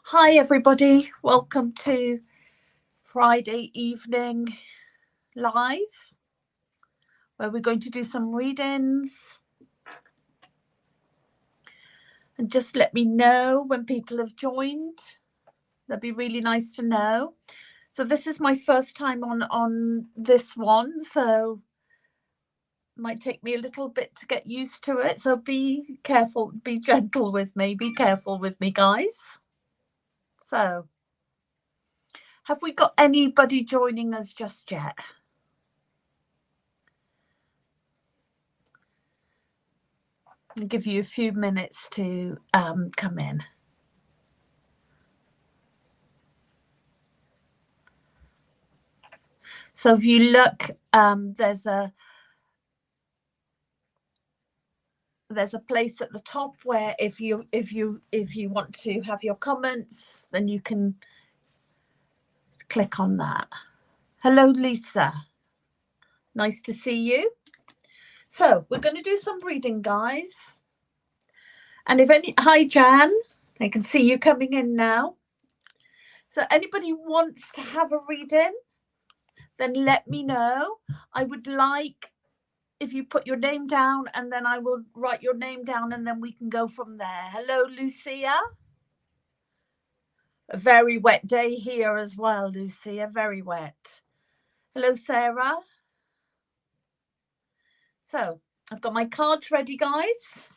Hi everybody, welcome to Friday evening live, where we're going to do some readings. And just let me know when people have joined. That'd be really nice to know. So this is my first time on this one, so it might take me a little bit to get used to it. So be careful, be gentle with me, be careful with me, guys. So, have we got anybody joining us just yet? I'll give you a few minutes to come in. So if you look, there's a place at the top where if you want to have your comments, then you can click on that. Hello, Lisa. Nice to see you. So we're going to do some reading, guys. And hi, Jan. I can see you coming in now. So anybody wants to have a reading, then let me know. I would like if you put your name down, and then I will write your name down, and then we can go from there. Hello, Lucia. A very wet day here as well, Lucia, very wet. Hello, Sarah. So I've got my cards ready, guys.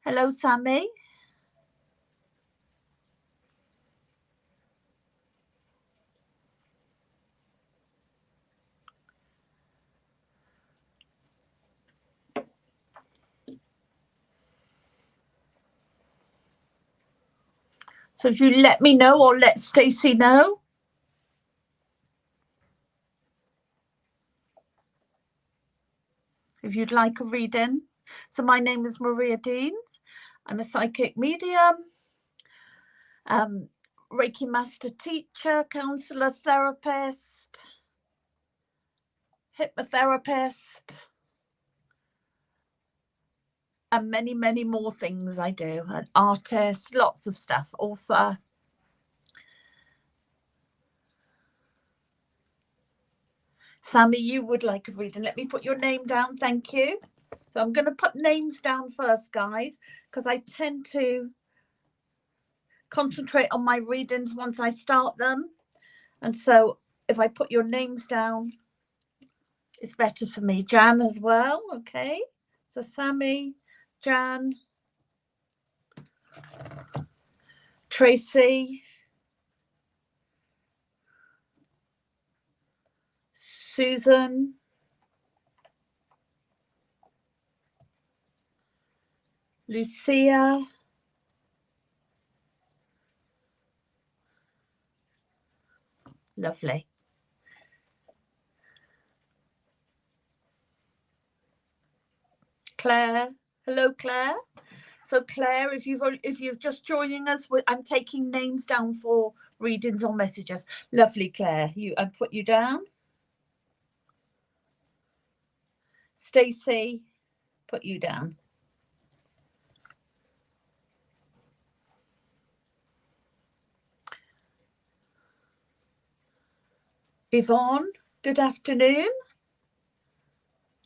Hello, Sammy. So if you let me know, or let Stacey know. If you'd like a reading. So my name is Maria Deane. I'm a psychic medium, Reiki master teacher, counsellor, therapist, hypnotherapist, and many, many more things I do. An artist, lots of stuff, author. Sammy, you would like a reading. Let me put your name down. Thank you. So I'm going to put names down first, guys, because I tend to concentrate on my readings once I start them. And so if I put your names down, it's better for me. Jan as well. Okay. So Sammy, Jan, Tracy, Susan, Lucia, lovely. Claire, hello, Claire. So Claire, if you're just joining us, I'm taking names down for readings or messages. Lovely, Claire. I put you down. Stacey, put you down. Yvonne, good afternoon.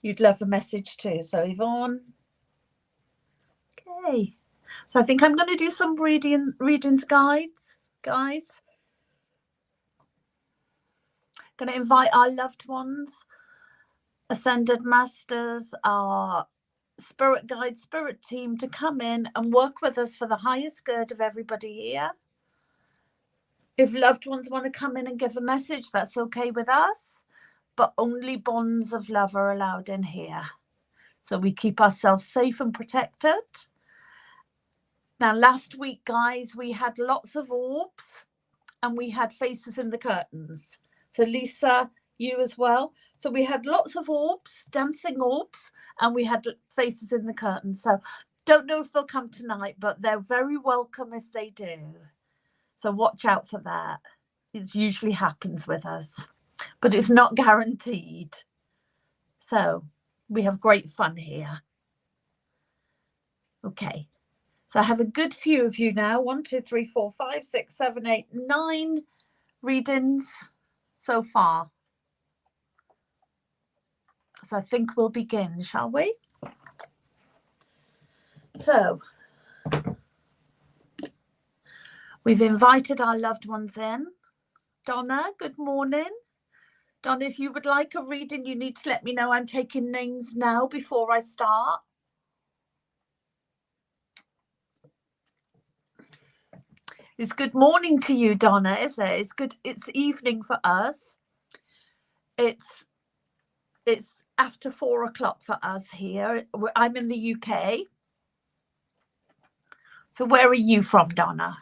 You'd love a message too. So Yvonne. Okay. So I think I'm going to do some readings guides, guys. Going to invite our loved ones, ascended masters, our spirit guide, spirit team to come in and work with us for the highest good of everybody here. If loved ones want to come in and give a message, that's okay with us, but only bonds of love are allowed in here. So we keep ourselves safe and protected. Now, last week, guys, we had lots of orbs and we had faces in the curtains. So Lisa, you as well. So we had lots of orbs, dancing orbs, and we had faces in the curtains. So don't know if they'll come tonight, but they're very welcome if they do. So watch out for that. It usually happens with us, but it's not guaranteed. So we have great fun here. Okay. So I have a good few of you now. 1, 2, 3, 4, 5, 6, 7, 8, 9 readings so far. So I think we'll begin, shall we? So we've invited our loved ones in. Donna, good morning. Donna, if you would like a reading, you need to let me know. I'm taking names now before I start. It's good morning to you, Donna, is it? It's good. It's evening for us. It's after 4 o'clock for us here. I'm in the UK. So where are you from, Donna?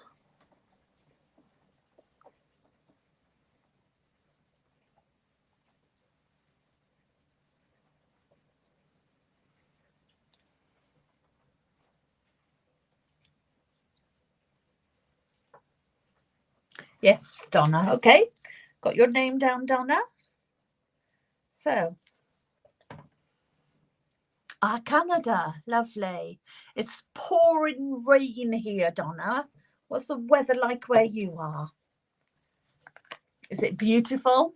Yes, Donna. Okay. Got your name down, Donna. So, Canada. Lovely. It's pouring rain here, Donna. What's the weather like where you are? Is it beautiful?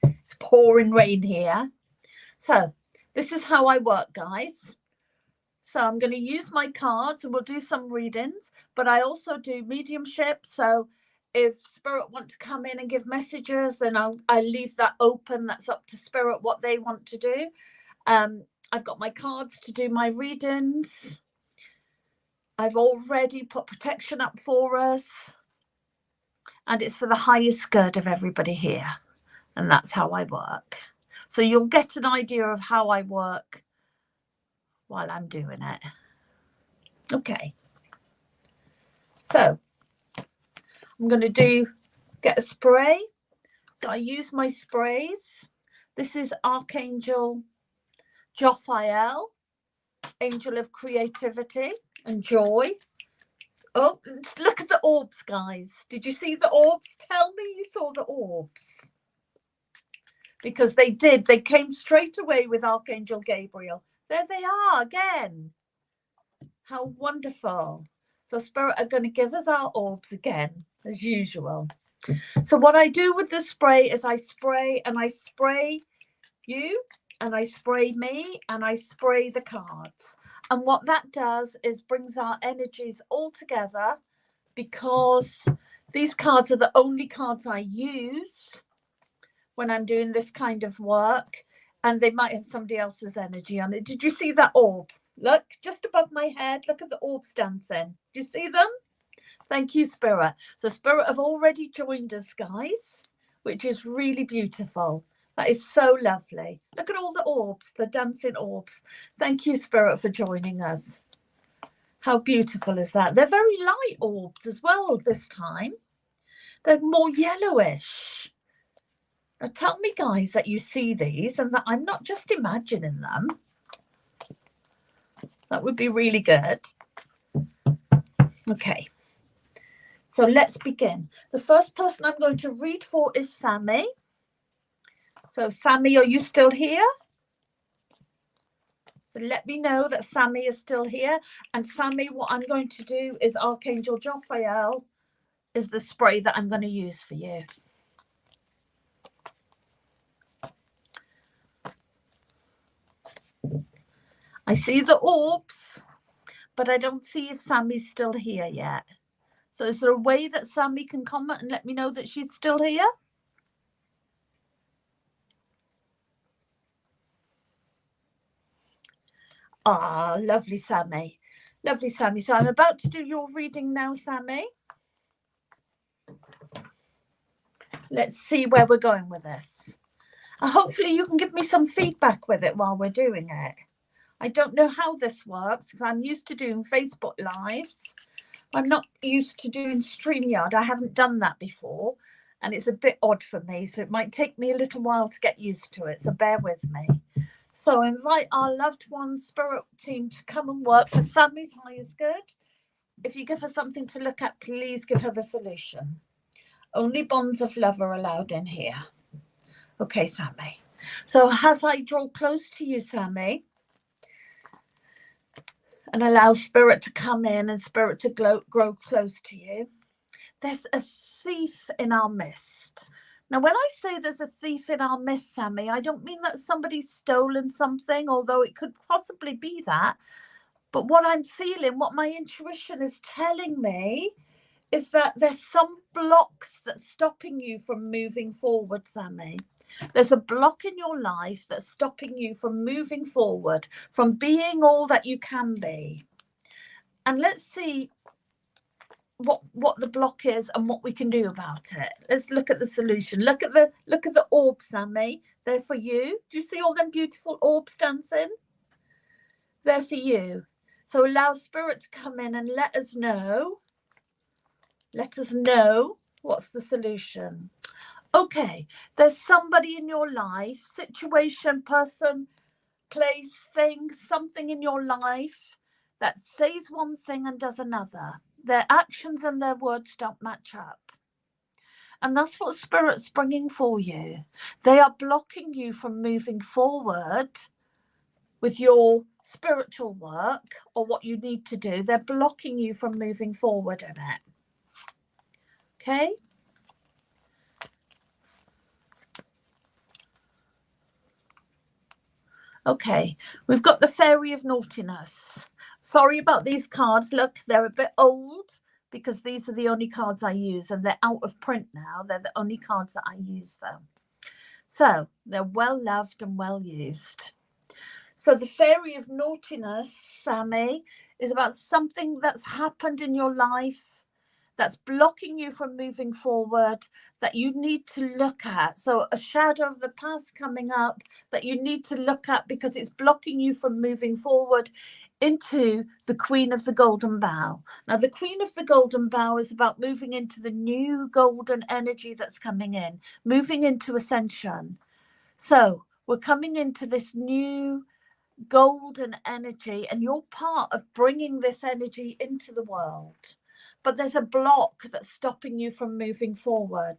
It's pouring rain here. So, this is how I work, guys. So I'm going to use my cards and we'll do some readings, but I also do mediumship. So if Spirit want to come in and give messages, then I leave that open. That's up to Spirit what they want to do. I've got my cards to do my readings. I've already put protection up for us. And it's for the highest good of everybody here. And that's how I work. So you'll get an idea of how I work while I'm doing it. Okay. So I'm going to get a spray. So I use my sprays. This is Archangel Jophiel, angel of creativity and joy. Oh, look at the orbs, guys. Did you see the orbs? Tell me you saw the orbs. Because they did. They came straight away with Archangel Gabriel. There they are again. How wonderful. So Spirit are going to give us our orbs again, as usual. So what I do with the spray is I spray and I spray you and I spray me and I spray the cards. And what that does is brings our energies all together, because these cards are the only cards I use when I'm doing this kind of work, and they might have somebody else's energy on it. Did you see that orb? Look, just above my head, look at the orbs dancing. Do you see them? Thank you, Spirit. So Spirit have already joined us, guys, which is really beautiful. That is so lovely. Look at all the orbs, the dancing orbs. Thank you, Spirit, for joining us. How beautiful is that? They're very light orbs as well this time. They're more yellowish. Now tell me, guys, that you see these and that I'm not just imagining them. That would be really good. Okay. So let's begin. The first person I'm going to read for is Sammy. So Sammy, are you still here? So let me know that Sammy is still here. And Sammy, what I'm going to do is Archangel Jophiel is the spray that I'm going to use for you. I see the orbs, but I don't see if Sammy's still here yet. So is there a way that Sammy can comment and let me know that she's still here? Ah, lovely, Sammy. Lovely, Sammy. So I'm about to do your reading now, Sammy. Let's see where we're going with this. Hopefully you can give me some feedback with it while we're doing it. I don't know how this works because I'm used to doing Facebook Lives. I'm not used to doing StreamYard. I haven't done that before, and it's a bit odd for me, so it might take me a little while to get used to it, so bear with me. So invite our loved one spirit team to come and work for Sammy's highest good. If you give her something to look at, please give her the solution. Only bonds of love are allowed in here. Okay, Sammy. So as I draw close to you, Sammy, and allow spirit to come in and spirit to grow close to you. There's a thief in our midst. Now, when I say there's a thief in our midst, Sammy, I don't mean that somebody's stolen something, although it could possibly be that. But what I'm feeling, what my intuition is telling me, is that there's some blocks that's stopping you from moving forward, Sammy. There's a block in your life that's stopping you from moving forward, from being all that you can be. And let's see what the block is and what we can do about it. Let's look at the solution. Look at the orbs, Sammy. They're for you. Do you see all them beautiful orbs dancing? They're for you. So allow spirit to come in and let us know what's the solution. Okay, there's somebody in your life, situation, person, place, thing, something in your life that says one thing and does another. Their actions and their words don't match up. And that's what spirit's bringing for you. They are blocking you from moving forward with your spiritual work or what you need to do. They're blocking you from moving forward in it. Okay? Okay, we've got the Fairy of Naughtiness. Sorry about these cards. Look, they're a bit old because these are the only cards I use and they're out of print now. They're the only cards that I use though. So they're well loved and well used. So the Fairy of Naughtiness, Sammy, is about something that's happened in your life that's blocking you from moving forward, that you need to look at. So a shadow of the past coming up that you need to look at because it's blocking you from moving forward into the Queen of the Golden Bough. Now, the Queen of the Golden Bough is about moving into the new golden energy that's coming in, moving into ascension. So we're coming into this new golden energy and you're part of bringing this energy into the world. But there's a block that's stopping you from moving forward.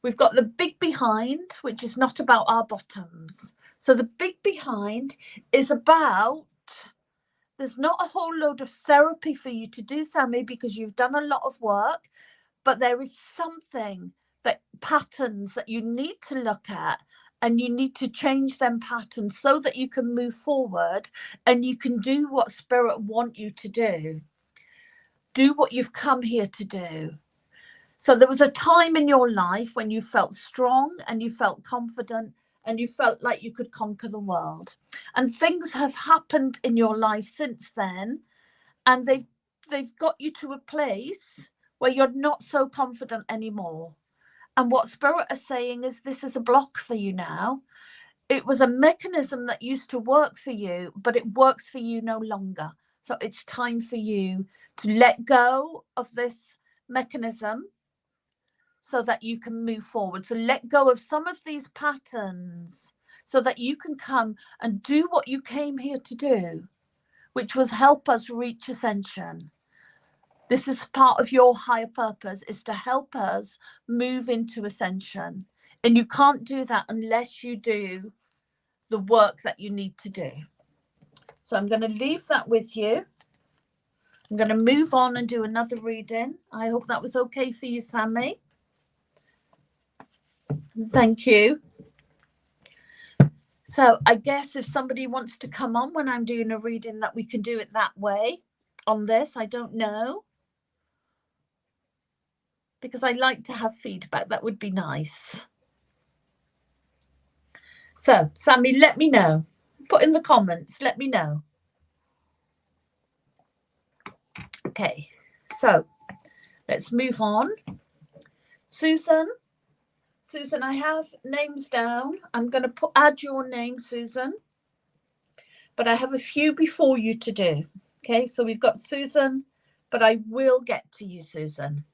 We've got the big behind, which is not about our bottoms. So the big behind is about, there's not a whole load of therapy for you to do, Sammy, because you've done a lot of work, but there is something, that patterns that you need to look at, and you need to change them patterns so that you can move forward and you can do what spirit want you to do. Do what you've come here to do. So there was a time in your life when you felt strong and you felt confident and you felt like you could conquer the world. And things have happened in your life since then, and they've got you to a place where you're not so confident anymore. And what spirit is saying is this is a block for you now. It was a mechanism that used to work for you, but it works for you no longer. So it's time for you to let go of this mechanism so that you can move forward. So let go of some of these patterns so that you can come and do what you came here to do, which was help us reach ascension. This is part of your higher purpose, is to help us move into ascension. And you can't do that unless you do the work that you need to do. So I'm going to leave that with you. I'm going to move on and do another reading. I hope that was okay for you, Sammy. Thank you. So I guess if somebody wants to come on when I'm doing a reading, that we can do it that way on this. I don't know. Because I like to have feedback. That would be nice. So, Sammy, let me know. Put in the comments. Let me know. Okay. So, let's move on. Susan, I have names down. I'm going to add your name, Susan. But I have a few before you to do. Okay, so we've got Susan, but I will get to you, Susan.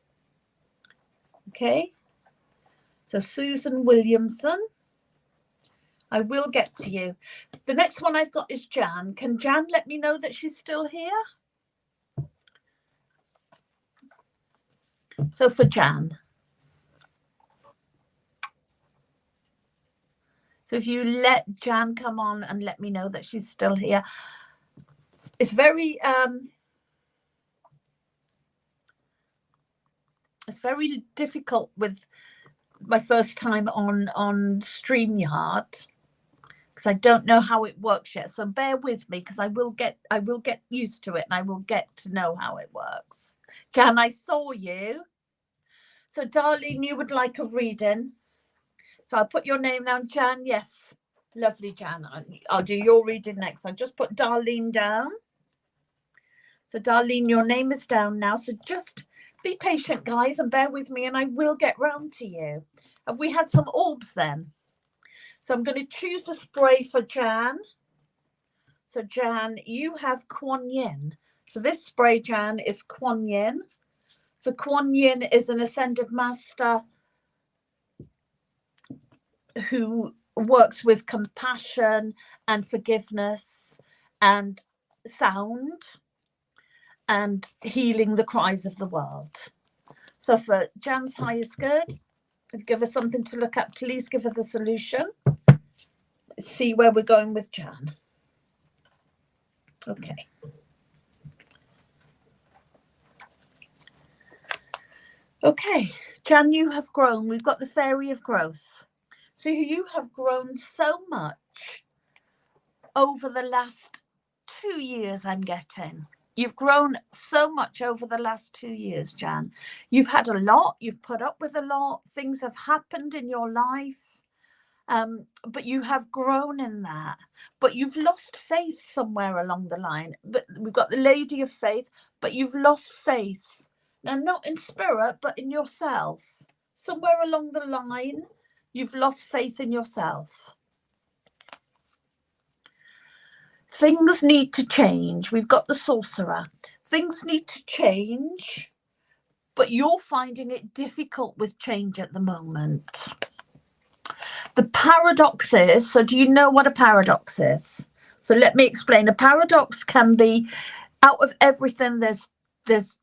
Okay, so Susan Williamson, I will get to you. The next one I've got is Jan. Can Jan let me know that she's still here? So for Jan. So if you let Jan come on and let me know that she's still here. it's very difficult with my first time on StreamYard, because I don't know how it works yet. So bear with me, because I will get used to it, and I will get to know how it works. Jan, I saw you. So Darlene, you would like a reading. So I'll put your name down, Jan. Yes. Lovely, Jan. I'll do your reading next. I'll just put Darlene down. So Darlene, your name is down now. So just be patient, guys, and bear with me, and I will get round to you. Have we had some orbs then? So I'm going to choose a spray for Jan. So Jan, you have Kuan Yin. So this spray, Jan, is Kuan Yin. So Kuan Yin is an ascended master who works with compassion and forgiveness and sound and healing the cries of the world. So for Jan's highest good, give us something to look at. Please give her the solution. Let's see where we're going with Jan. Okay. Okay, Jan, you have grown. We've got the fairy of growth. So you have grown so much over the last 2 years, I'm getting. You've grown so much over the last 2 years, Jan. You've had a lot. You've put up with a lot. Things have happened in your life. But you have grown in that. But you've lost faith somewhere along the line. But we've got the Lady of Faith, but you've lost faith. Now, not in spirit, but in yourself. Somewhere along the line, you've lost faith in yourself. Things need to change. We've got the Sorcerer. Things need to change, but you're finding it difficult with change at the moment. The paradox is, so do you know what a paradox is? So let me explain. A paradox can be, out of everything, there's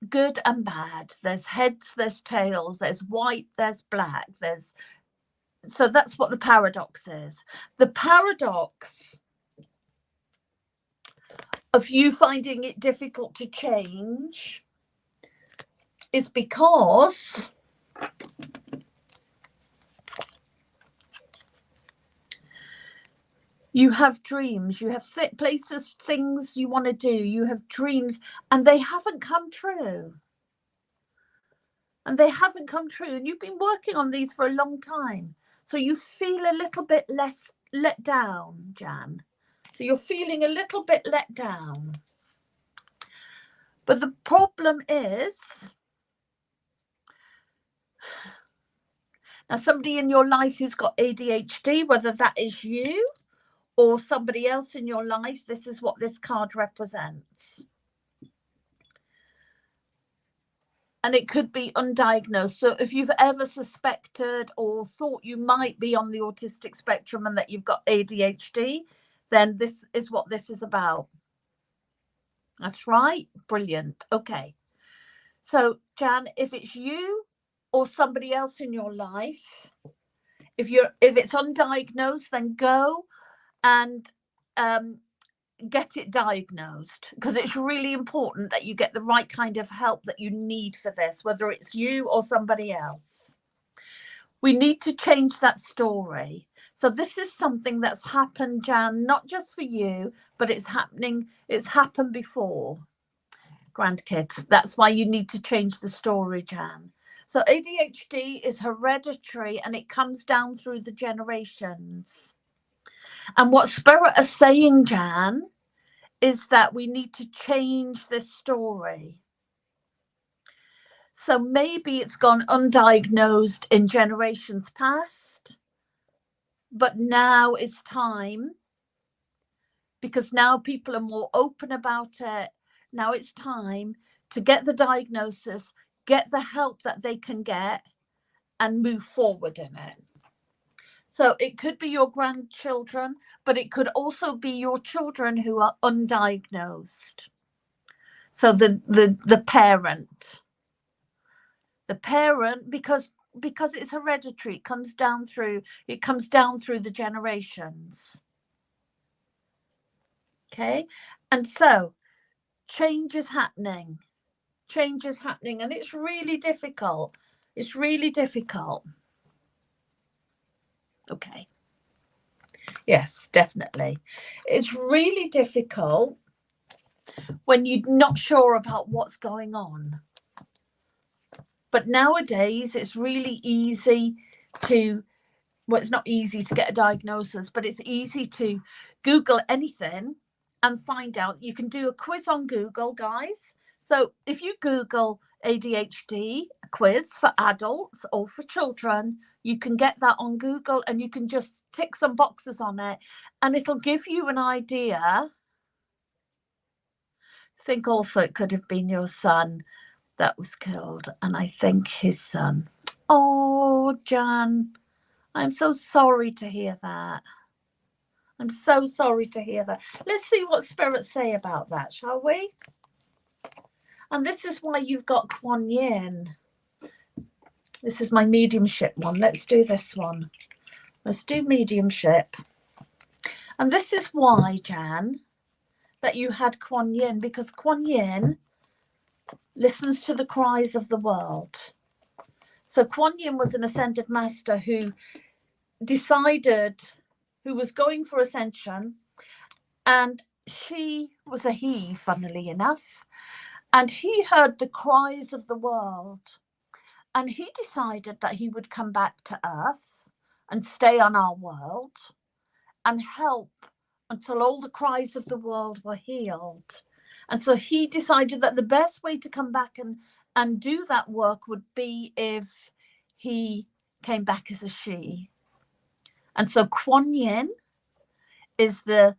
good and bad. There's heads, there's tails, there's white, there's black. So that's what the paradox is. The paradox of you finding it difficult to change is because you have dreams, you have places, things you want to do, you have dreams, and they haven't come true. And they haven't come true. And you've been working on these for a long time. So you feel a little bit less let down, Jan. So you're feeling a little bit let down. But the problem is, now somebody in your life who's got ADHD, whether that is you or somebody else in your life, this is what this card represents. And it could be undiagnosed. So if you've ever suspected or thought you might be on the autistic spectrum and that you've got ADHD, then this is what this is about. That's right. Brilliant. Okay. So, Jan, if it's you or somebody else in your life, if it's undiagnosed, then go and get it diagnosed, because it's really important that you get the right kind of help that you need for this, whether it's you or somebody else. We need to change that story. So this is something that's happened, Jan, not just for you, but it's happened before. Grandkids, that's why you need to change the story, Jan. So ADHD is hereditary and it comes down through the generations. And what Spirit are saying, Jan, is that we need to change this story. So maybe it's gone undiagnosed in generations past, but now it's time, because now people are more open about it. Now it's time to get the diagnosis, get the help that they can get, and move forward in it. So it could be your grandchildren, but it could also be your children who are undiagnosed. So the parent, because it's hereditary, it comes down through the generations. Okay, and so change is happening. Change is happening, and it's really difficult. It's really difficult. Okay. Yes, definitely. It's really difficult when you're not sure about what's going on. But nowadays, it's really easy to, well, it's not easy to get a diagnosis, but it's easy to Google anything and find out. You can do a quiz on Google, guys. So if you Google ADHD quiz for adults or for children, you can get that on Google, and you can just tick some boxes on it, and it'll give you an idea. I think also it could have been your son that was killed, and I think his son. Oh, Jan, I'm so sorry to hear that. I'm so sorry to hear that. Let's see what spirits say about that, shall we? And this is why you've got Kuan Yin. This is my mediumship one. Let's do this one. Let's do mediumship. And this is why, Jan, that you had Kuan Yin, because Kuan Yin listens to the cries of the world. So Kuan Yin was an ascended master who decided, who was going for ascension, and she was a he, funnily enough, and he heard the cries of the world, and he decided that he would come back to Earth and stay on our world and help until all the cries of the world were healed. And so he decided that the best way to come back and do that work would be if he came back as a she. And so Kuan Yin is the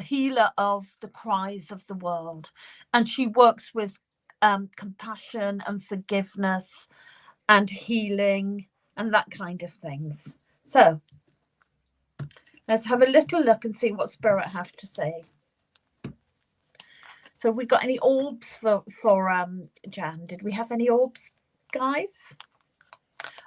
healer of the cries of the world, and she works with compassion and forgiveness and healing and that kind of things. So let's have a little look and see what spirit have to say. So we got any orbs for Jan? Did we have any orbs, guys?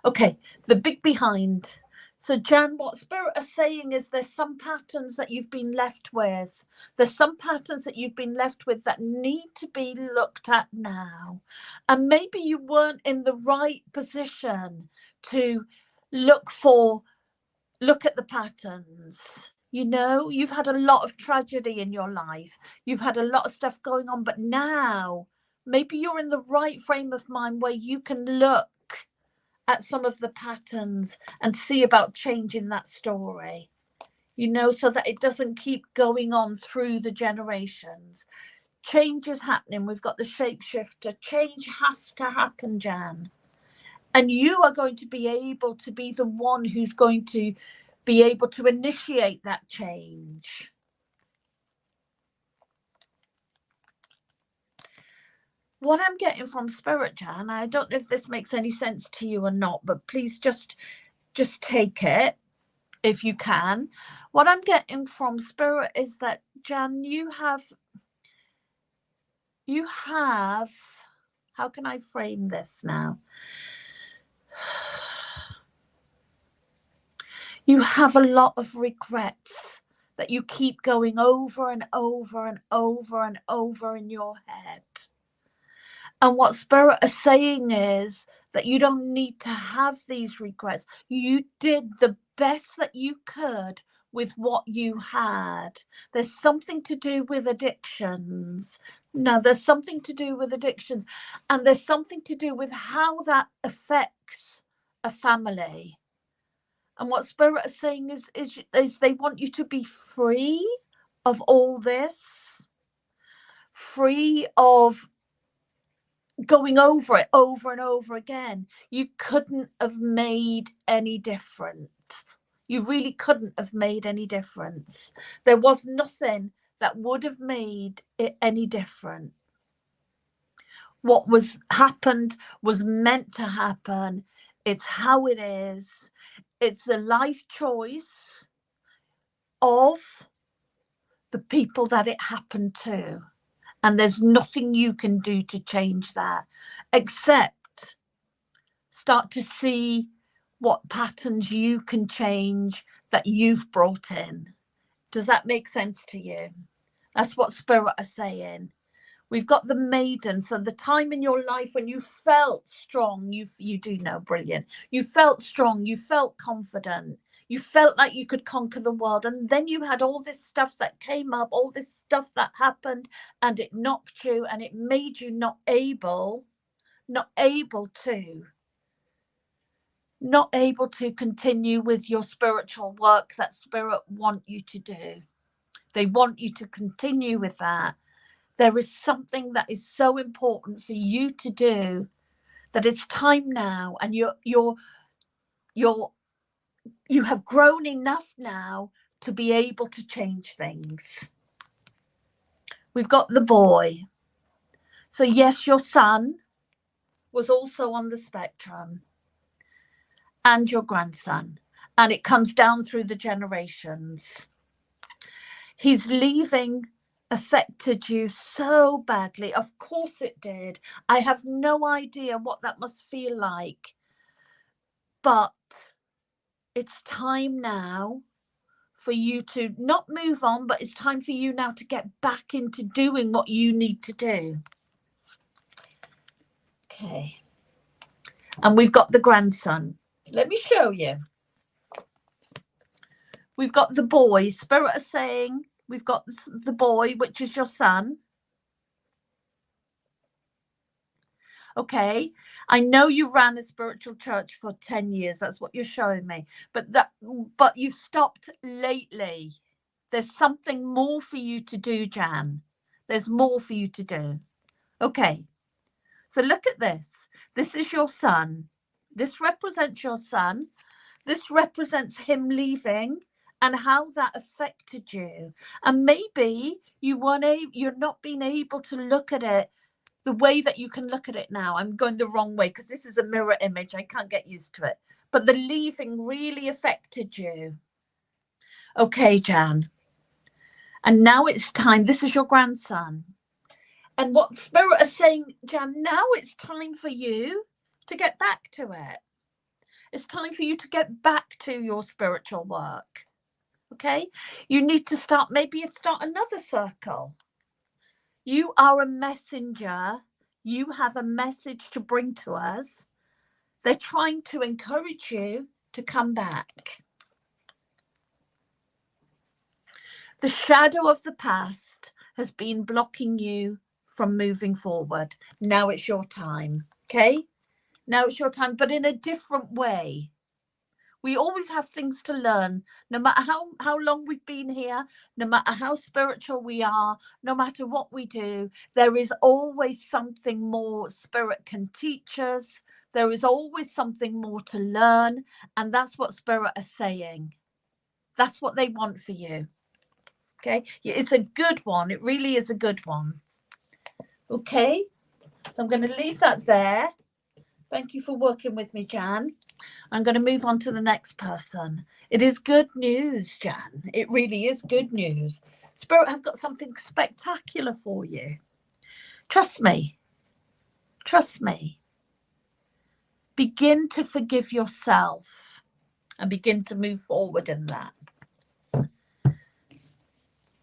Okay, the big behind. So Jan, what spirit are saying is there's some patterns that you've been left with. There's some patterns that you've been left with that need to be looked at now. And maybe you weren't in the right position to look at the patterns. You know, you've had a lot of tragedy in your life. You've had a lot of stuff going on, but now maybe you're in the right frame of mind where you can look at some of the patterns and see about changing that story, you know, so that it doesn't keep going on through the generations. Change is happening. We've got the shapeshifter. Change has to happen, Jan. And you are going to be able to be the one who's going to be able to initiate that change. What I'm getting from Spirit, Jan, I don't know if this makes any sense to you or not, but please just take it if you can. What I'm getting from Spirit is that, Jan, you have, how can I frame this now? You have a lot of regrets that you keep going over and over and over and over in your head. And what Spirit are saying is that you don't need to have these regrets. You did the best that you could with what you had. There's something to do with addictions. No, there's something to do with addictions. And there's something to do with how that affects a family. And what Spirit are saying is they want you to be free of all this, free of going over it over and over again. You couldn't have made any difference. You really couldn't have made any difference. There was nothing that would have made it any different. What was happened was meant to happen. It's how it is. It's a life choice of the people that it happened to. And there's nothing you can do to change that, except start to see what patterns you can change that you've brought in. Does that make sense to you? That's what Spirit are saying. We've got the maiden. So the time in your life when you felt strong, you do know, brilliant. You felt strong, you felt confident, you felt like you could conquer the world. And then you had all this stuff that came up, all this stuff that happened, and it knocked you and it made you not able to continue with your spiritual work that Spirit want you to do. They want you to continue with that. There is something that is so important for you to do, that it's time now, and you have grown enough now to be able to change things. We've got the boy. So yes, your son was also on the spectrum, and your grandson, and it comes down through the generations. His leaving affected you so badly. Of course it did. I have no idea what that must feel like. But it's time now for you to not move on, but it's time for you now to get back into doing what you need to do. Okay. And we've got the grandson. Let me show you. We've got the boy. Spirit are saying we've got the boy, which is your son. Okay. I know you ran a spiritual church for 10 years. That's what you're showing me. But you've stopped lately. There's something more for you to do, Jan. There's more for you to do. Okay. So look at this. This is your son. This represents your son. This represents him leaving and how that affected you. And maybe you're not being able to look at it the way that you can look at it now. I'm going the wrong way because this is a mirror image. I can't get used to it. But the leaving really affected you. Okay, Jan. And now it's time. This is your grandson. And what Spirit are saying, Jan, now it's time for you to get back to it. It's time for you to get back to your spiritual work. Okay? You need to start another circle. You are a messenger. You have a message to bring to us. They're trying to encourage you to come back. The shadow of the past has been blocking you from moving forward. Now it's your time. Okay? Now it's your time, but in a different way. We always have things to learn, no matter how long we've been here, no matter how spiritual we are, no matter what we do, there is always something more Spirit can teach us. There is always something more to learn. And that's what Spirit are saying. That's what they want for you. Okay. It's a good one. It really is a good one. Okay. So I'm going to leave that there. Thank you for working with me, Jan. I'm going to move on to the next person. It is good news, Jan. It really is good news. Spirit have got something spectacular for you. Trust me. Trust me. Begin to forgive yourself and begin to move forward in that.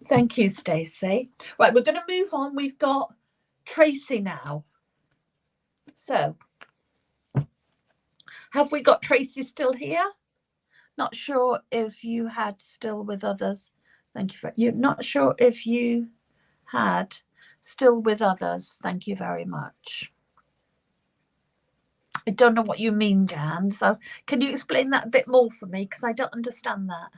Thank you, Stacey. Right, we're going to move on. We've got Tracy now. So, have we got Tracy still here? Not sure if you had still with others. Thank you for you. Not sure if you had still with others. Thank you very much. I don't know what you mean, Jan. So can you explain that a bit more for me? Because I don't understand that.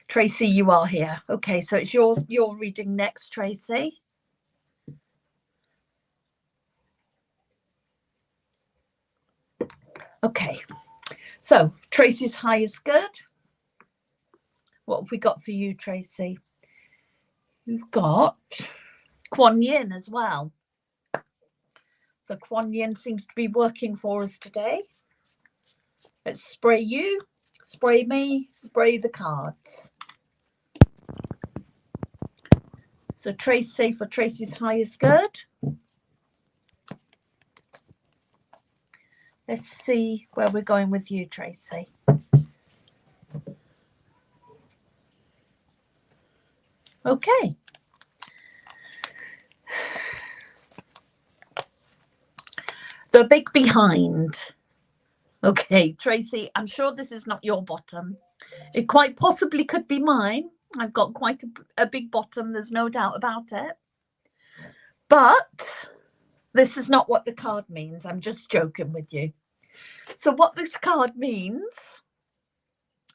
Tracy, you are here. Okay, so it's your reading next, Tracy. Okay, so Tracy's highest good. What have we got for you, Tracy? You've got Kuan Yin as well. So Kuan Yin seems to be working for us today. Let's spray you, spray me, spray the cards. So Tracy, for Tracy's highest good. Let's see where we're going with you, Tracy. Okay. The big behind. Okay, Tracy, I'm sure this is not your bottom. It quite possibly could be mine. I've got quite a big bottom, there's no doubt about it. But this is not what the card means. I'm just joking with you. So what this card means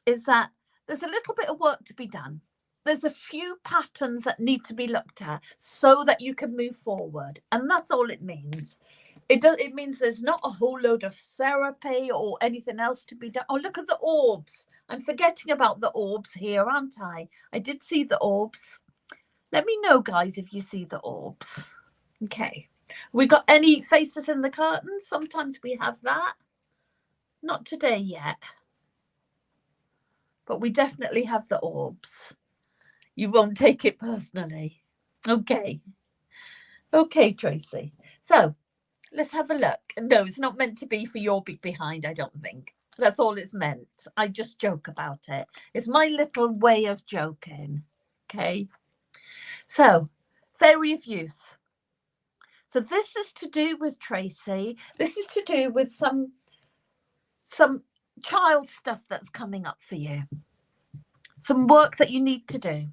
is that there's a little bit of work to be done. There's a few patterns that need to be looked at so that you can move forward. And that's all it means. It means there's not a whole load of therapy or anything else to be done. Oh, look at the orbs. I'm forgetting about the orbs here, aren't I? I did see the orbs. Let me know, guys, if you see the orbs. Okay. We got any faces in the curtains? Sometimes we have that. Not today yet. But we definitely have the orbs. You won't take it personally. Okay. Okay, Tracy. So let's have a look. No, it's not meant to be for your big behind, I don't think. That's all it's meant. I just joke about it. It's my little way of joking. Okay. So, Fairy of Youth. So this is to do with Tracy. This is to do with some child stuff that's coming up for you. Some work that you need to do.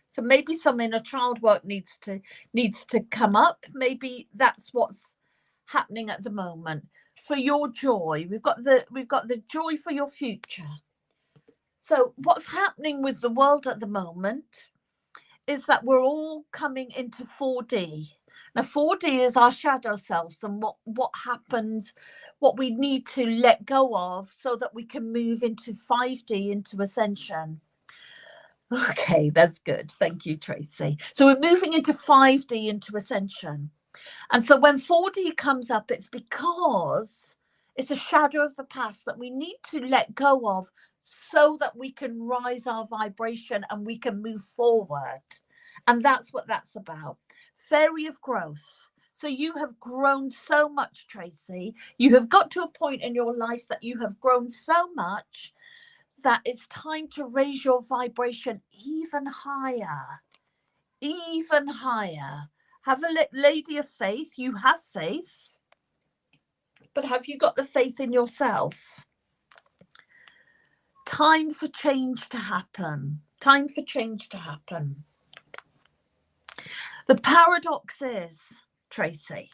So maybe some inner child work needs to come up. Maybe that's what's happening at the moment. For your joy, we've got the joy for your future. So what's happening with the world at the moment is that we're all coming into 4D. Now 4D is our shadow selves and what happens, what we need to let go of so that we can move into 5D, into ascension. Okay, that's good. Thank you, Tracy. So we're moving into 5D, into ascension. And so when 4D comes up, it's because it's a shadow of the past that we need to let go of so that we can rise our vibration and we can move forward. And that's what that's about. Fairy of growth. So you have grown so much, Tracy. You have got to a point in your life that you have grown so much that it's time to raise your vibration even higher. Even higher. Have a lady of faith. You have faith. But have you got the faith in yourself? Time for change to happen. Time for change to happen. The paradox is, Tracy,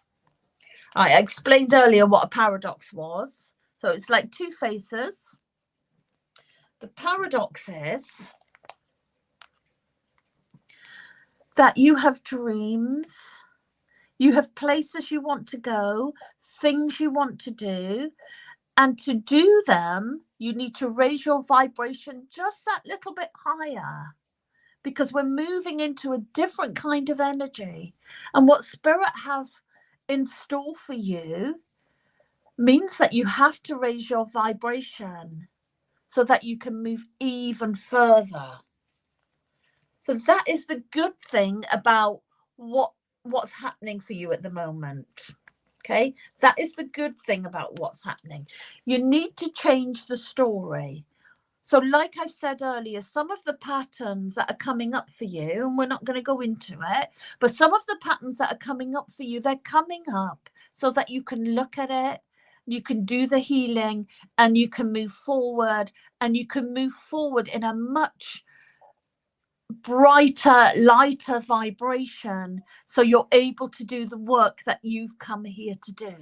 I explained earlier what a paradox was. So it's like two faces. The paradox is that you have dreams, you have places you want to go, things you want to do, and to do them, you need to raise your vibration just that little bit higher because we're moving into a different kind of energy. And what Spirit have in store for you means that you have to raise your vibration so that you can move even further. So that is the good thing about what's happening for you at the moment. Okay, that is the good thing about what's happening. You need to change the story. So like I said earlier, some of the patterns that are coming up for you, and we're not going to go into it, but some of the patterns that are coming up for you, they're coming up so that you can look at it, you can do the healing, and you can move forward, and you can move forward in a much brighter, lighter vibration, so you're able to do the work that you've come here to do.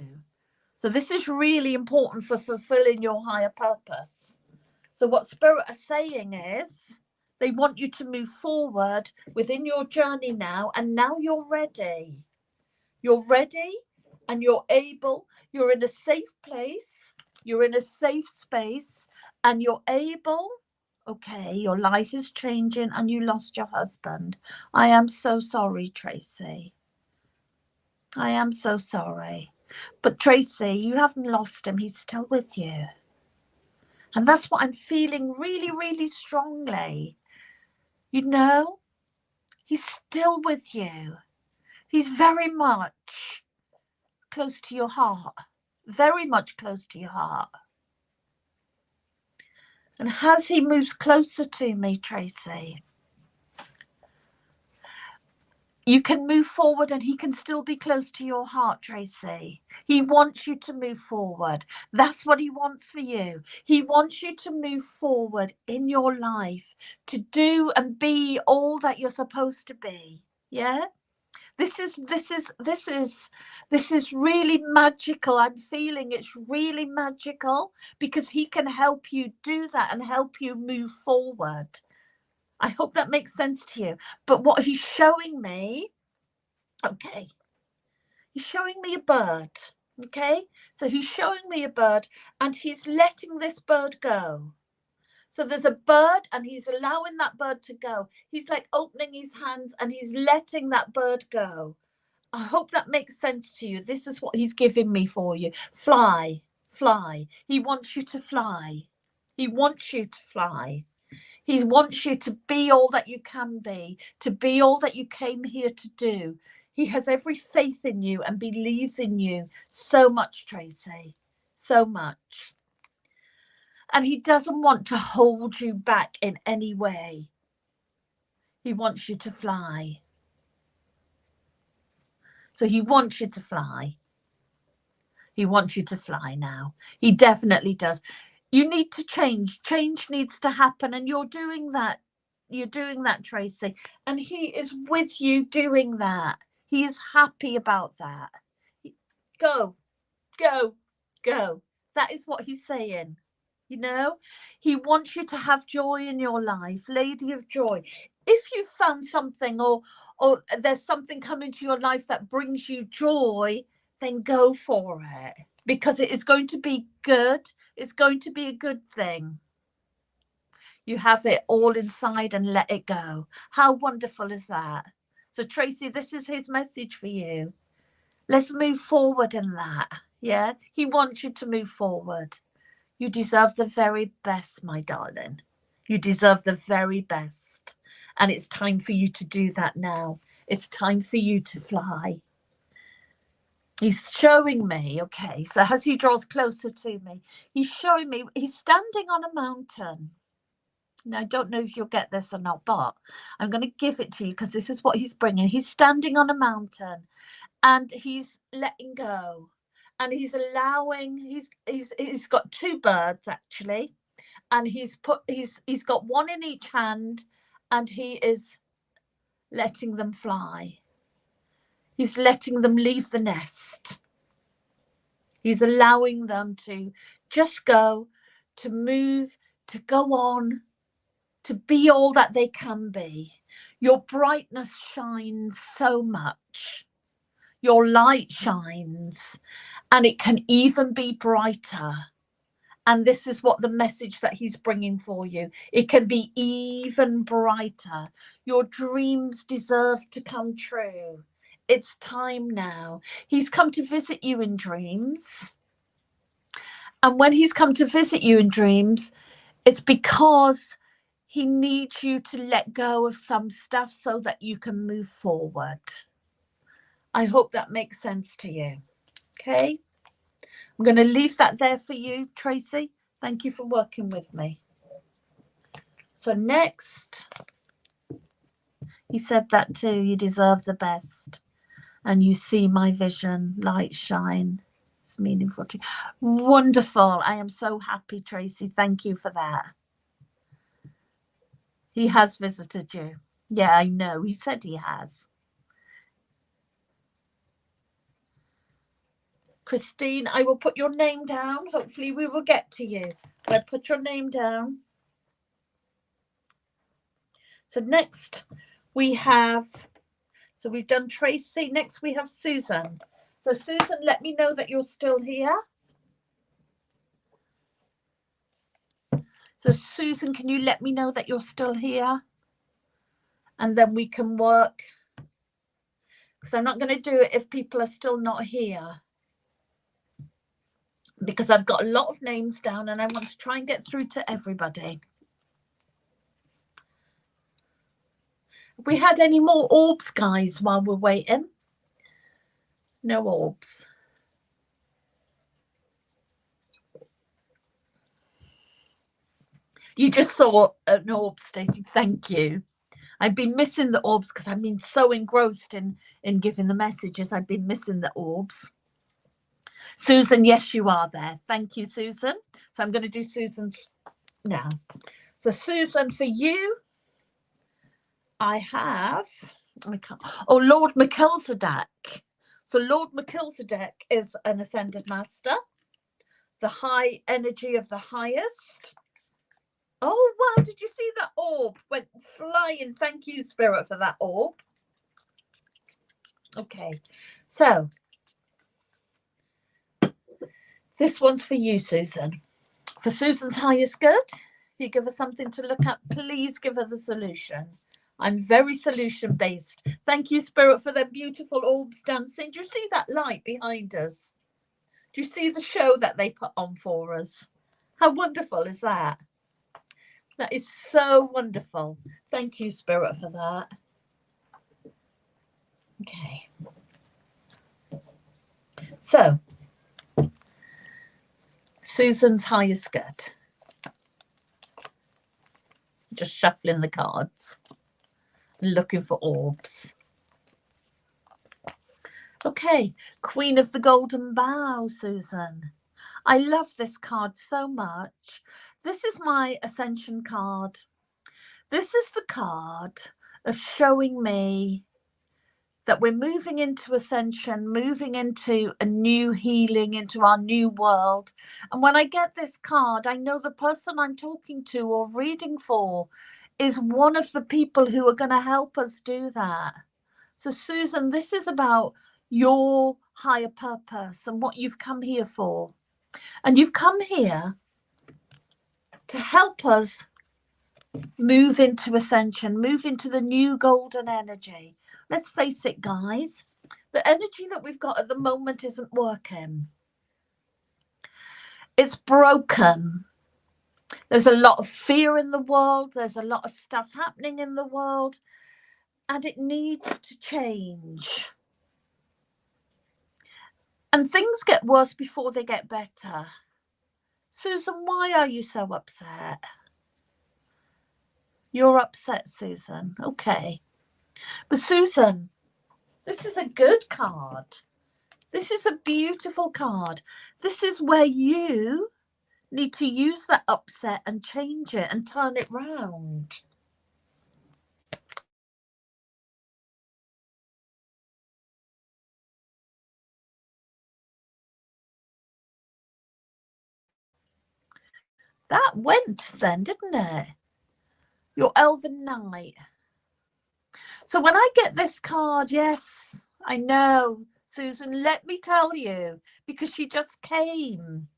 So this is really important for fulfilling your higher purpose. So what Spirit are saying is they want you to move forward within your journey now, and now you're ready. You're ready and you're able, you're in a safe place, you're in a safe space, and you're able. Okay, your life is changing and you lost your husband. I am so sorry, Tracy. I am so sorry. But Tracy, you haven't lost him. He's still with you. And that's what I'm feeling really, really strongly. You know, he's still with you. He's very much close to your heart. Very much close to your heart. And as he moves closer to me, Tracy, You can move forward and he can still be close to your heart, Tracy. He wants you to move forward. That's what he wants for you. He wants you to move forward in your life, to do and be all that you're supposed to be. Yeah? This is really magical. I'm feeling it's really magical because he can help you do that and help you move forward. I hope that makes sense to you. But what he's showing me, okay, he's showing me a bird. Okay, so he's showing me a bird and he's letting this bird go. So there's a bird and he's allowing that bird to go. He's like opening his hands and he's letting that bird go. I hope that makes sense to you. This is what he's giving me for you. Fly, fly. He wants you to fly. He wants you to fly. He wants you to be all that you can be, to be all that you came here to do. He has every faith in you and believes in you so much, Tracy, so much. And he doesn't want to hold you back in any way. He wants you to fly. So he wants you to fly. He wants you to fly now. He definitely does. You need to change. Change needs to happen. And you're doing that. You're doing that, Tracy. And he is with you doing that. He is happy about that. Go, go, go. That is what he's saying. You know, he wants you to have joy in your life, Lady of Joy. If you found something or there's something coming to your life that brings you joy, then go for it because it is going to be good. It's going to be a good thing. You have it all inside and let it go. How wonderful is that? So, Tracy, this is his message for you. Let's move forward in that. Yeah, he wants you to move forward. You deserve the very best, my darling. You deserve the very best. And it's time for you to do that now. It's time for you to fly. He's showing me, okay, so as he draws closer to me, he's showing me, he's standing on a mountain. Now, I don't know if you'll get this or not, but I'm going to give it to you because this is what he's bringing. He's standing on a mountain and he's letting go. And he's allowing, he's got two birds actually, and he's got one in each hand, and he is letting them fly. He's letting them leave the nest. He's allowing them to just go, to move, to go on, to be all that they can be. Your brightness shines so much. Your light shines, and it can even be brighter. And this is what the message that he's bringing for you. It can be even brighter. Your dreams deserve to come true. It's time now. He's come to visit you in dreams. And when he's come to visit you in dreams, it's because he needs you to let go of some stuff so that you can move forward. I hope that makes sense to you. Okay? I'm going to leave that there for you, Tracy. Thank you for working with me. So next, he said that too. You deserve the best. And you see my vision, light shine. It's meaningful to you. Wonderful. I am so happy, Tracy. Thank you for that. He has visited you. Yeah, I know. He said he has. Christine, I will put your name down. Hopefully we will get to you. I put your name down. So next we have, so we've done Tracy. Next we have Susan. So Susan, let me know that you're still here. So Susan, can you let me know that you're still here? And then we can work. Because I'm not going to do it if people are still not here. Because I've got a lot of names down and I want to try and get through to everybody. Have we had any more orbs, guys, while we're waiting? No orbs. You just saw an orb, Stacey. Thank you. I've been missing the orbs because I've been so engrossed in giving the messages. I've been missing the orbs. Susan, yes, you are there. Thank you, Susan. So I'm going to do Susan's now. So Susan, for you, I have, Lord Melchizedek. So Lord Melchizedek is an ascended master, the high energy of the highest. Oh, wow, did you see that orb? Went flying. Thank you, Spirit, for that orb. Okay, so this one's for you, Susan. For Susan's highest good, if you give her something to look at, please give her the solution. I'm very solution-based. Thank you, Spirit, for their beautiful orbs dancing. Do you see that light behind us? Do you see the show that they put on for us? How wonderful is that? That is so wonderful. Thank you, Spirit, for that. Okay. So, Susan's highest good. Just shuffling the cards. Looking for orbs. Okay, Queen of the Golden Bow, Susan. I love this card so much. This is my Ascension card. This is the card of showing me that we're moving into Ascension, moving into a new healing, into our new world. And when I get this card, I know the person I'm talking to or reading for is one of the people who are going to help us do that. So, Susan, this is about your higher purpose and what you've come here for. And you've come here to help us move into Ascension, move into the new golden energy. Let's face it, guys, the energy that we've got at the moment isn't working. It's broken. There's a lot of fear in the world. There's a lot of stuff happening in the world, and it needs to change. And things get worse before they get better. Susan, why are you so upset? You're upset, Susan. Okay. But Susan, this is a good card. This is a beautiful card. This is where you need to use that upset and change it and turn it round. That went then, didn't it? Your Elven Knight. So when I get this card, yes, I know, Susan, let me tell you, because she just came.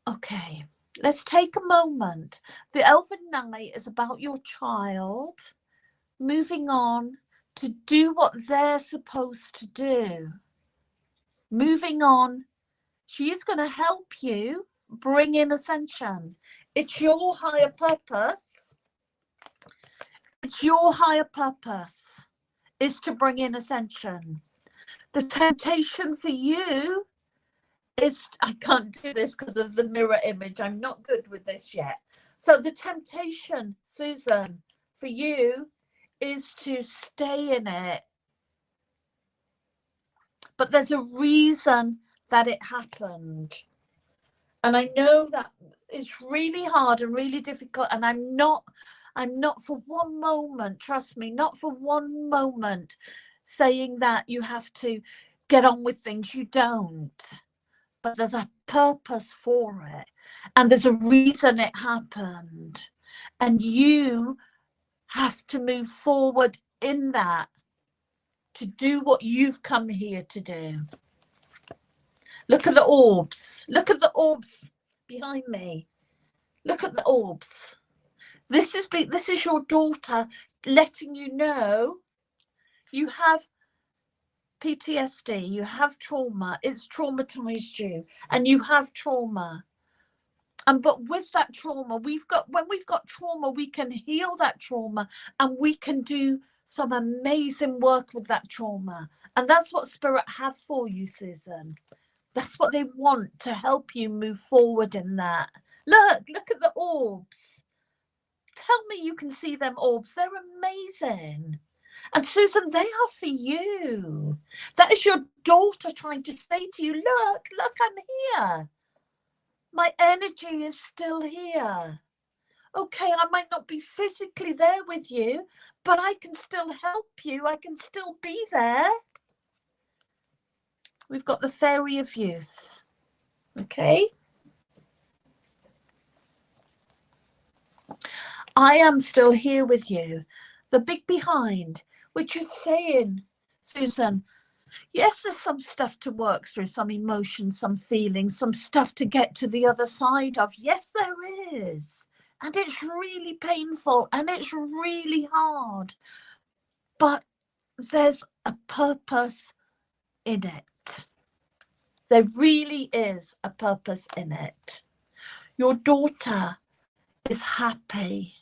Okay, let's take a moment. The Elven Knight is about your child moving on to do what they're supposed to do. Moving on, she is going to help you bring in Ascension. It's your higher purpose. It's your higher purpose is to bring in Ascension. The temptation for you is, I can't do this because of the mirror image. I'm not good with this yet. So the temptation, Susan, for you is to stay in it. But there's a reason that it happened. And I know that it's really hard and really difficult. And I'm not for one moment, trust me, not for one moment saying that you have to get on with things. You don't. But there's a purpose for it. And there's a reason it happened. And you have to move forward in that to do what you've come here to do. Look at the orbs. Look at the orbs behind me. Look at the orbs. This is your daughter letting you know you have PTSD, you have trauma, it's traumatized you, and you have trauma. But with that trauma, when we've got trauma, we can heal that trauma and we can do some amazing work with that trauma. And that's what Spirit have for you, Susan. That's what they want, to help you move forward in that. Look at the orbs. Tell me you can see them orbs. They're amazing. And Susan, they are for you. That is your daughter trying to say to you, look, I'm here. My energy is still here. Okay, I might not be physically there with you, but I can still help you. I can still be there. We've got the Fairy of Youth. Okay. I am still here with you. The big behind, which is saying, Susan, yes, there's some stuff to work through, some emotions, some feelings, some stuff to get to the other side of. Yes, there is. And it's really painful and it's really hard. But there's a purpose in it. There really is a purpose in it. Your daughter is happy.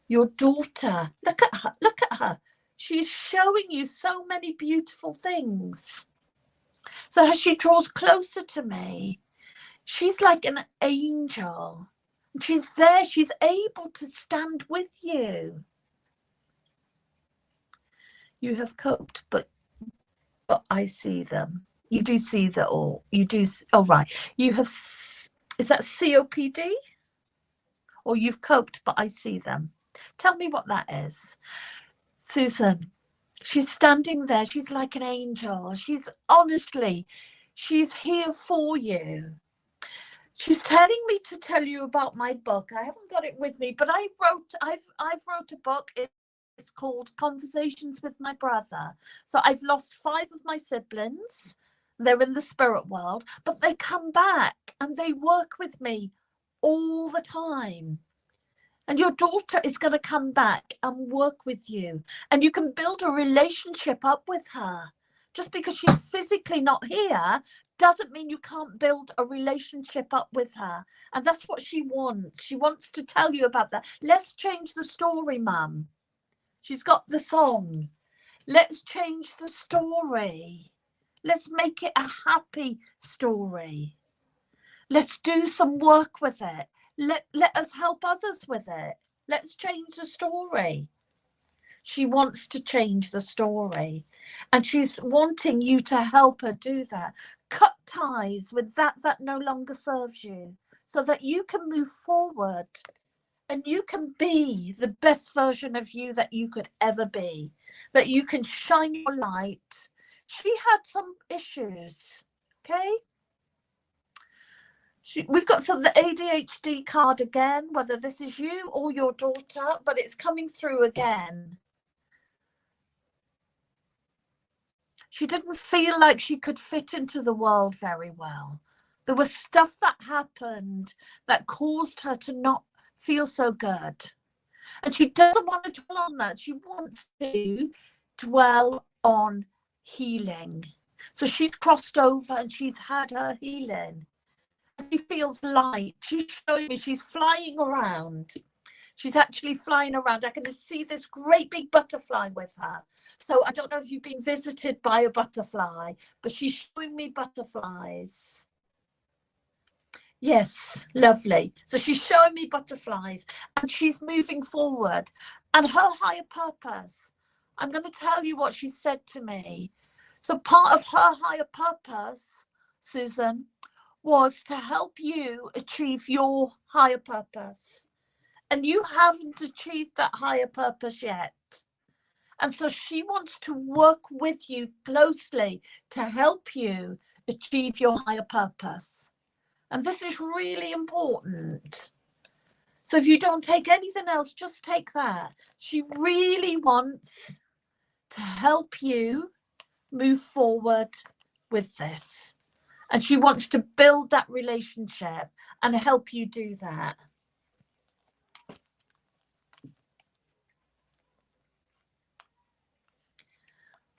Your daughter, look at her. She's showing you so many beautiful things. So as she draws closer to me, she's like an angel. She's there, she's able to stand with you. You have coped, but I see them. You do see that all. You do. Oh, right. You have, is that COPD? Or you've coped, but I see them. Tell me what that is. Susan, she's standing there. She's like an angel. She's honestly, she's here for you. She's telling me to tell you about my book. I haven't got it with me, but I've wrote a book. It's called Conversations with My Brother. So I've lost 5 of my siblings. They're in the spirit world, but they come back and they work with me all the time. And your daughter is going to come back and work with you. And you can build a relationship up with her. Just because she's physically not here doesn't mean you can't build a relationship up with her. And that's what she wants. She wants to tell you about that. Let's change the story, Mum. She's got the song. Let's change the story. Let's make it a happy story. Let's do some work with it. Let us help others with it. Let's change the story. She wants to change the story. And she's wanting you to help her do that. Cut ties with that no longer serves you, so that you can move forward and you can be the best version of you that you could ever be, that you can shine your light. She had some issues, okay? We've got the ADHD card again, whether this is you or your daughter, but it's coming through again. She didn't feel like she could fit into the world very well. There was stuff that happened that caused her to not feel so good. And she doesn't want to dwell on that. She wants to dwell on healing. So she's crossed over and she's had her healing. She feels light. She's showing me she's flying around. She's actually flying around. I can see this great big butterfly with her. So I don't know if you've been visited by a butterfly, but she's showing me butterflies. Yes, lovely. So she's showing me butterflies and she's moving forward. And her higher purpose, I'm going to tell you what she said to me. So part of her higher purpose, Susan, was to help you achieve your higher purpose. And you haven't achieved that higher purpose yet. And so she wants to work with you closely to help you achieve your higher purpose. And this is really important. So if you don't take anything else, just take that. She really wants to help you move forward with this. And she wants to build that relationship and help you do that.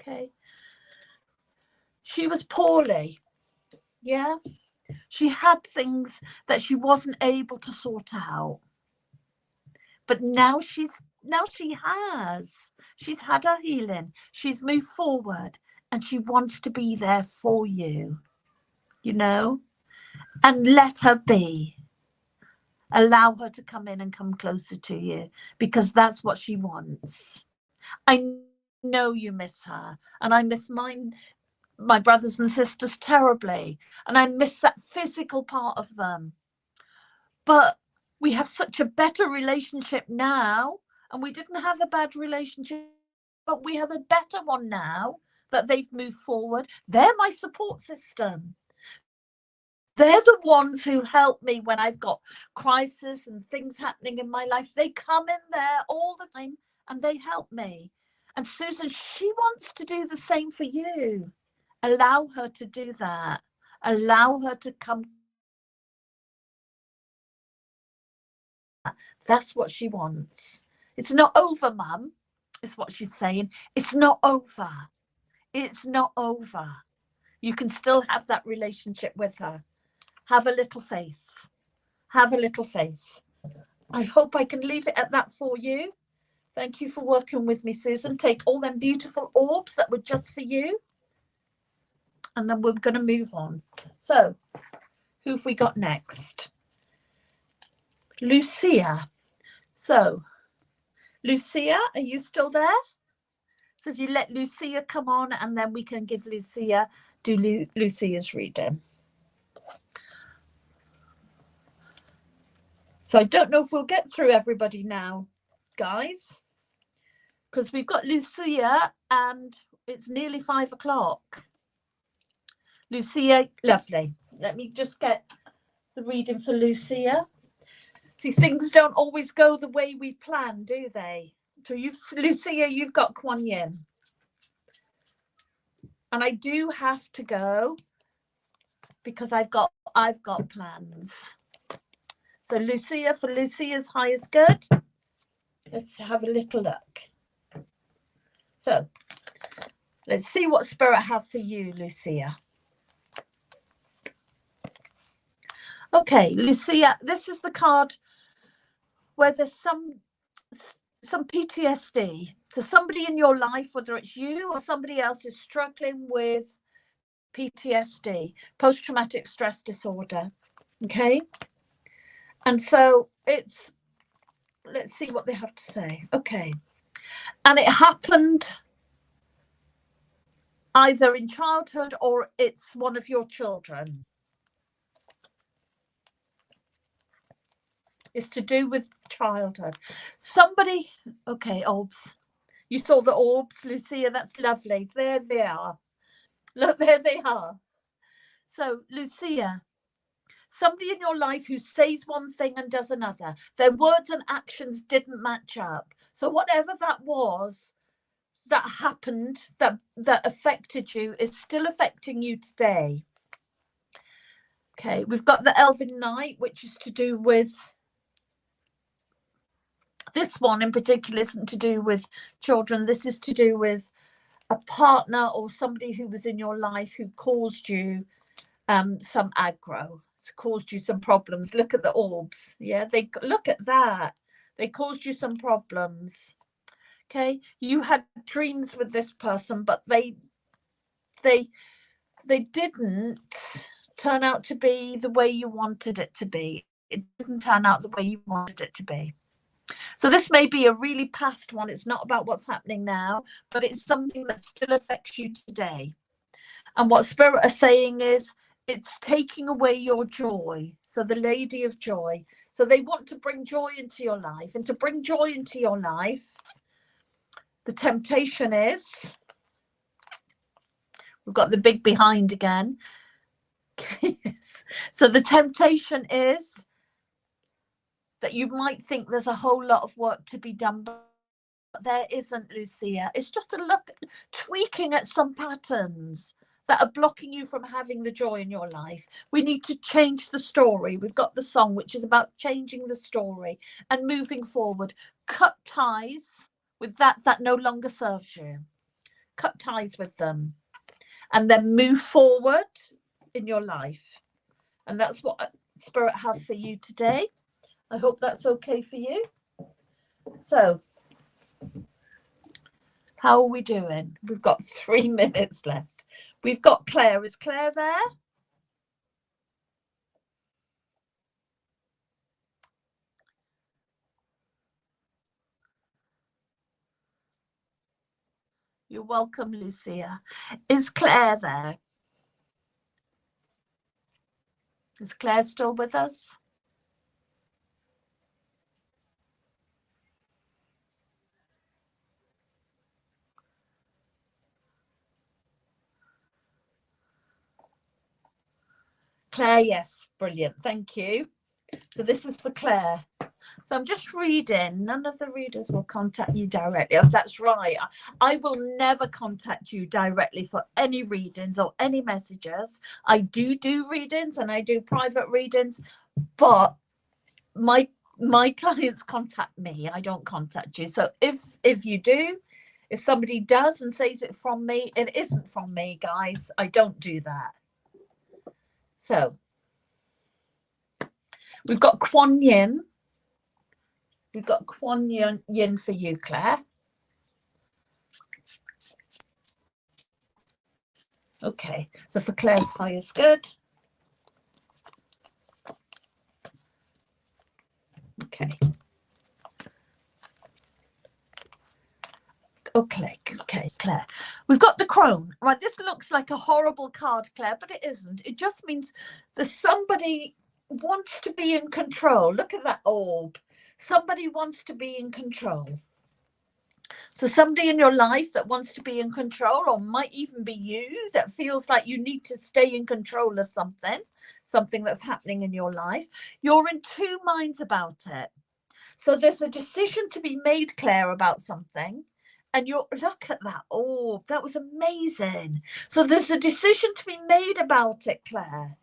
Okay. She was poorly. Yeah. She had things that she wasn't able to sort out. But now she has. She's had her healing. She's moved forward. and she wants to be there for you, you know, and let her be. Allow her to come in and come closer to you, because that's what she wants. I know you miss her, and I miss my brothers and sisters terribly, and I miss that physical part of them. But we have such a better relationship now, and we didn't have a bad relationship, but we have a better one now that they've moved forward. They're my support system. They're the ones who help me when I've got crisis and things happening in my life. They come in there all the time and they help me. And Susan, she wants to do the same for you. Allow her to do that. Allow her to come. That's what she wants. It's not over, Mum, is what she's saying. It's not over. It's not over. You can still have that relationship with her. Have a little faith. Have a little faith. I hope I can leave it at that for you. Thank you for working with me, Susan. Take all them beautiful orbs that were just for you. And then we're going to move on. So, who have we got next? Lucia. So, Lucia, are you still there? So if you let Lucia come on, and then we can give Lucia, do Lucia's reading. So I don't know if we'll get through everybody now, guys, because we've got Lucia and it's nearly 5 o'clock. Lucia, lovely. Let me just get the reading for Lucia. See, things don't always go the way we plan, do they? So Lucia, you've got Kuan Yin. And I do have to go because I've got plans. So Lucia, for Lucia's highest good, let's have a little look. So let's see what Spirit have for you, Lucia. Okay, Lucia, this is the card where there's some PTSD. So somebody in your life, whether it's you or somebody else, is struggling with PTSD, post-traumatic stress disorder. Okay. And so it's, let's see what they have to say. Okay. And it happened either in childhood or it's one of your children. It's to do with childhood. Somebody, okay, orbs. You saw the orbs, Lucia, that's lovely. There they are. Look, there they are. So, Lucia, somebody in your life who says one thing and does another. Their words and actions didn't match up. So whatever that was that happened, that affected you, is still affecting you today. Okay, we've got the Elven Knight, which is to do with, this one in particular isn't to do with children. This is to do with a partner or somebody who was in your life who caused you some aggro. It's caused you some problems. Look at the orbs. Yeah, they look at that. They caused you some problems. Okay, you had dreams with this person, but they didn't turn out to be the way you wanted it to be. It didn't turn out the way you wanted it to be. So this may be a really past one. It's not about what's happening now, but it's something that still affects you today. And what Spirit are saying is, it's taking away your joy. So the Lady of Joy. So they want to bring joy into your life. And to bring joy into your life, the temptation is, we've got the big behind again. So the temptation is that you might think there's a whole lot of work to be done, but there isn't, Lucia. It's just a look, tweaking at some patterns that are blocking you from having the joy in your life. We need to change the story. We've got the song, which is about changing the story and moving forward. Cut ties with that no longer serves you. Cut ties with them and then move forward in your life. And that's what Spirit have for you today. I hope that's okay for you. So How are we doing? We've got 3 minutes left. We've got Claire. Is Claire there? You're welcome, Lucia. Is Claire there? Is Claire still with us? Claire, yes. Brilliant. Thank you. So this is for Claire. So I'm just reading. None of the readers will contact you directly. Oh, that's right. I will never contact you directly for any readings or any messages. I do readings and I do private readings, but my clients contact me. I don't contact you. So if you do, if somebody does and says it from me, it isn't from me, guys. I don't do that. So we've got Kuan Yin. We've got Kuan Yin for you, Claire. Okay, so for Claire's highest good. Okay. Okay, Claire. We've got the crone. Right, this looks like a horrible card, Claire, but it isn't. It just means that somebody wants to be in control. Look at that orb. Somebody wants to be in control. So somebody in your life that wants to be in control, or might even be you, that feels like you need to stay in control of something that's happening in your life. You're in 2 minds about it. So there's a decision to be made, Claire, about something. And you look at that. Oh, that was amazing. So there's a decision to be made about it, Claire.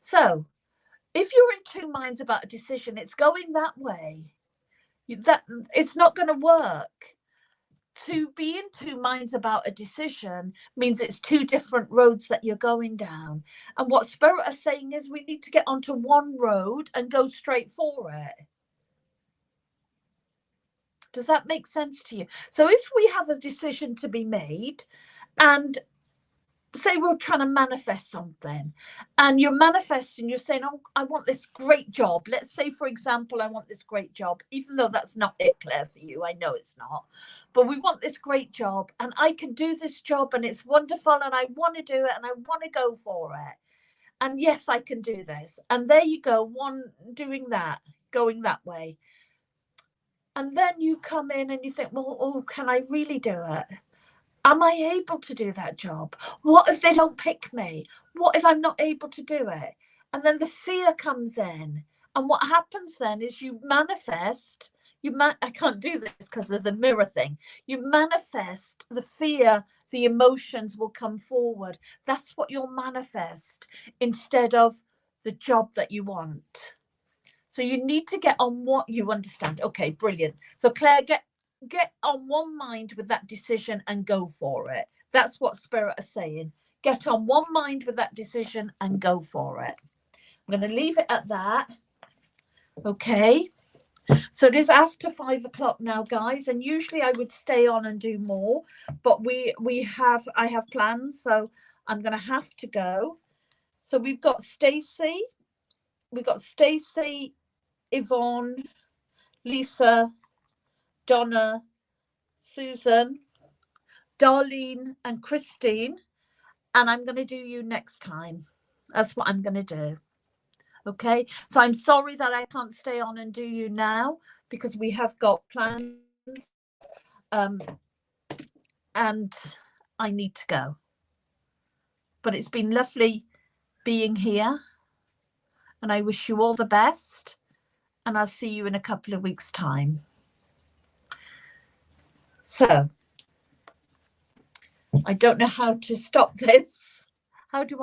So if you're in 2 minds about a decision, it's going that way. That it's not going to work. To be in 2 minds about a decision means it's 2 different roads that you're going down. And what Spirit are saying is we need to get onto one road and go straight for it. Does that make sense to you? So if we have a decision to be made, and say we're trying to manifest something, and you're manifesting, you're saying, oh, I want this great job. Let's say, for example, I want this great job, even though that's not it, Claire, for you. I know it's not. But we want this great job, and I can do this job, and it's wonderful, and I want to do it, and I want to go for it. And yes, I can do this. And there you go, one doing that, going that way. And then you come in and you think, well, oh, can I really do it? Am I able to do that job? What if they don't pick me? What if I'm not able to do it? And then the fear comes in. And what happens then is you manifest, I can't do this because of the mirror thing. You manifest the fear, the emotions will come forward. That's what you'll manifest instead of the job that you want. So you need to get on what you understand. Okay, brilliant. So Claire, get on one mind with that decision and go for it. That's what Spirit are saying. Get on one mind with that decision and go for it. I'm going to leave it at that. Okay. So it is after 5 o'clock now, guys, and usually I would stay on and do more, but I have plans, so I'm going to have to go. So we've got Stacey. We've got Stacey, Yvonne, Lisa, Donna, Susan, Darlene, and Christine. And I'm going to do you next time. That's what I'm going to do. Okay. So I'm sorry that I can't stay on and do you now because we have got plans. And I need to go. But it's been lovely being here. And I wish you all the best. And I'll see you in a couple of weeks' time. So, I don't know how to stop this. How do I?